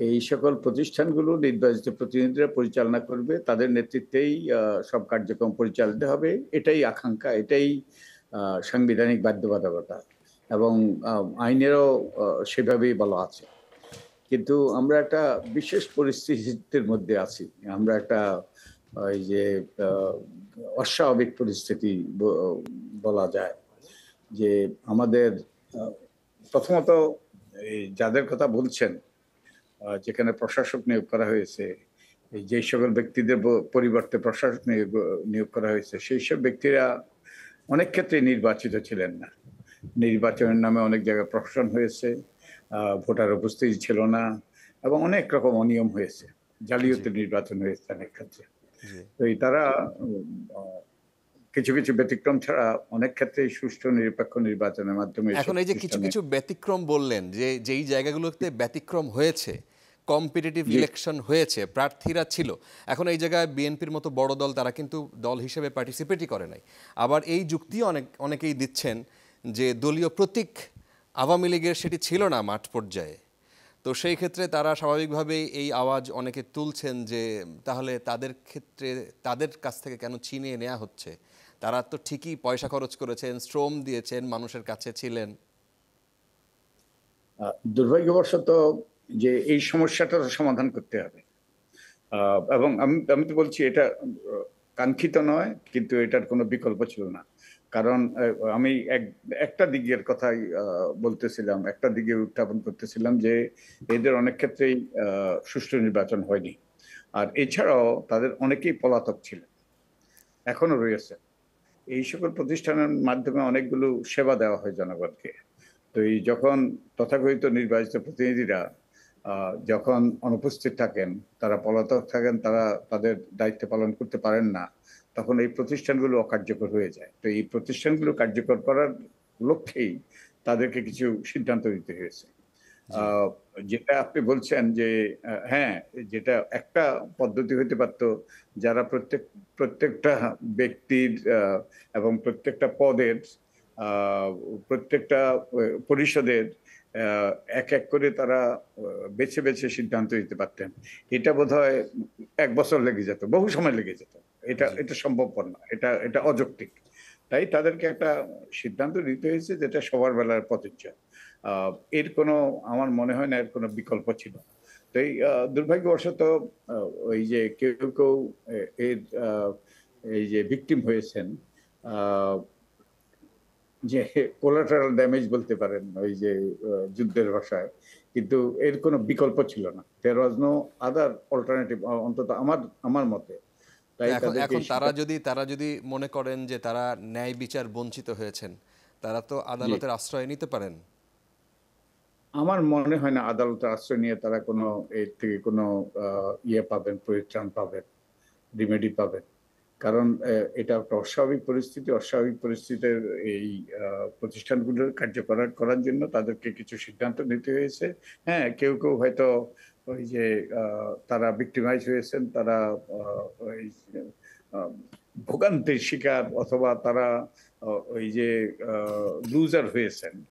এই সকল প্রতিষ্ঠানগুলো নির্বাচিত প্রতিনিধিরা পরিচালনা করবে, তাদের নেতৃত্বেই সব কার্যক্রম পরিচালিত হবে। এটাই আকাঙ্ক্ষা, এটাই সাংবিধানিক বাধ্যবাধকতা এবং আইনেরও সেভাবেই বলা আছে। কিন্তু আমরা একটা বিশেষ পরিস্থিতির মধ্যে আছি। আমরা একটা ওই যে অস্বাভাবিক পরিস্থিতি বলা যায়, যে আমাদের প্রথমত এই যাদের কথা বলছেন, যেখানে প্রশাসক নিয়োগ করা হয়েছে, এই যে সকল ব্যক্তিদের পরিবর্তে প্রশাসক নিয়োগ করা হয়েছে, সেই সব ব্যক্তিরা অনেক ক্ষেত্রে নির্বাচিত ছিলেন না। নির্বাচনের নামে অনেক জায়গায় প্রহসন হয়েছে, ভোটার উপস্থিতি ছিল না এবং অনেক রকম অনিয়ম হয়েছে, জালিয়াতি নির্বাচন হয়েছে অনেক ক্ষেত্রে। তো তারা কিছু কিছু ব্যতিক্রম ছাড়া অনেক ক্ষেত্রে সুষ্ঠু নিরপেক্ষ নির্বাচনের মাধ্যমে। এখন এই যে কিছু কিছু ব্যতিক্রম বললেন, যে যেই জায়গাগুলোতে ব্যতিক্রম হয়েছে, কম্পিটিটিভ ইলেকশন হয়েছে, প্রার্থীরা ছিল, এখন এই জায়গায় বিএনপির মতো বড় দল তারা কিন্তু দল হিসেবে পার্টিসিপেটই করে নাই। আবার এই যুক্তি অনেকেই দিচ্ছেন যে দলীয় প্রতীক আওয়ামী লীগের সেটি ছিল না মাঠ পর্যায়ে। তো সেই ক্ষেত্রে তারা স্বাভাবিকভাবেই এই আওয়াজ অনেকে তুলছেন যে তাহলে তাদের ক্ষেত্রে তাদের কাছ থেকে কেন ছিনিয়ে নেওয়া হচ্ছে? তারা তো ঠিকই পয়সা খরচ করেছেন, শ্রম দিয়েছেন, মানুষের কাছে ছিলেন। দুর্ভাগ্যবশত যে এই সমস্যাটা সমাধান করতে হবে, এবং আমি তো বলছি এটা কাঙ্ক্ষিত নয়, কিন্তু এটার কোনো বিকল্প ছিল না। কারণ আমি একটা দিকের কথাই বলতেছিলাম, একটা দিকে উত্থাপন করতেছিলাম যে এদের অনেক ক্ষেত্রেই সুষ্ঠু নির্বাচন হয়নি, আর এছাড়াও তাদের অনেকেই পলাতক ছিলেন, এখনো রয়েছে। এই সকল প্রতিষ্ঠানের মাধ্যমে অনেকগুলো সেবা দেওয়া হয় জনগণকে। তো এই যখন তথাকথিত নির্বাচিত প্রতিনিধিরা যখন অনুপস্থিত থাকেন, তারা পলাতক থাকেন, তারা তাদের দায়িত্ব পালন করতে পারেন না, তখন এই প্রতিষ্ঠানগুলো অকার্যকর হয়ে যায়। তো এই প্রতিষ্ঠানগুলো কার্যকর করার লক্ষ্যেই তাদেরকে কিছু সিদ্ধান্ত নিতে হয়েছে। যেটা আপনি বলছেন যে হ্যাঁ, যেটা একটা পদ্ধতি হতে পারতো, যারা প্রত্যেকটা ব্যক্তির এবং প্রত্যেকটা পদের প্রত্যেকটা পরিষদের এক এক করে তারা বেছে বেছে সিদ্ধান্ত নিতে পারতেন। এটা বোধহয় 1 বছর লেগে যেত, বহু সময় লেগে যেত। এটা সম্ভবপর না, এটা অযৌক্তিক। তাই তাদেরকে একটা সিদ্ধান্ত নিতে হয়েছে যেটা সবার বেলার প্রযোজ্য। এর কোনো, আমার মনে হয় না এর কোনো বিকল্প ছিল। তো এই দুর্ভাগ্যবশত ওই যে কেউ কেউ এর এই যে ভিকটিম হয়েছেন, যে কোলাটারাল ড্যামেজ বলতে পারেন ওই যে যুদ্ধের ভাষায়, কিন্তু এর কোনো বিকল্প ছিল না। দেয়ার ওয়াজ নো আদার অল্টারনেটিভ, অন্তত আমার মতে। তাই এখন তারা যদি মনে করেন যে তারা ন্যায় বিচার বঞ্চিত হয়েছেন, তারা তো আদালতের আশ্রয় নিতে পারেন। আমার মনে হয় না আদালতের আশ্রয় নিয়ে তারা কোনো এর থেকে কোনো ইয়ে পাবেন, পরিত্রাণ পাবেন, রিমেডি পাবেন। কারণ এটা একটা অস্বাভাবিক পরিস্থিতি। অস্বাভাবিক পরিস্থিতির এই প্রতিষ্ঠানগুলোর কার্যকর করার জন্য তাদেরকে কিছু সিদ্ধান্ত নিতে হয়েছে। হ্যাঁ, কেউ কেউ হয়তো ওই যে তারা ভিক্টিমাইজ হয়েছেন, তারা ওই ভোগান্তির শিকার, অথবা তারা ওই যে লুজার হয়েছেন।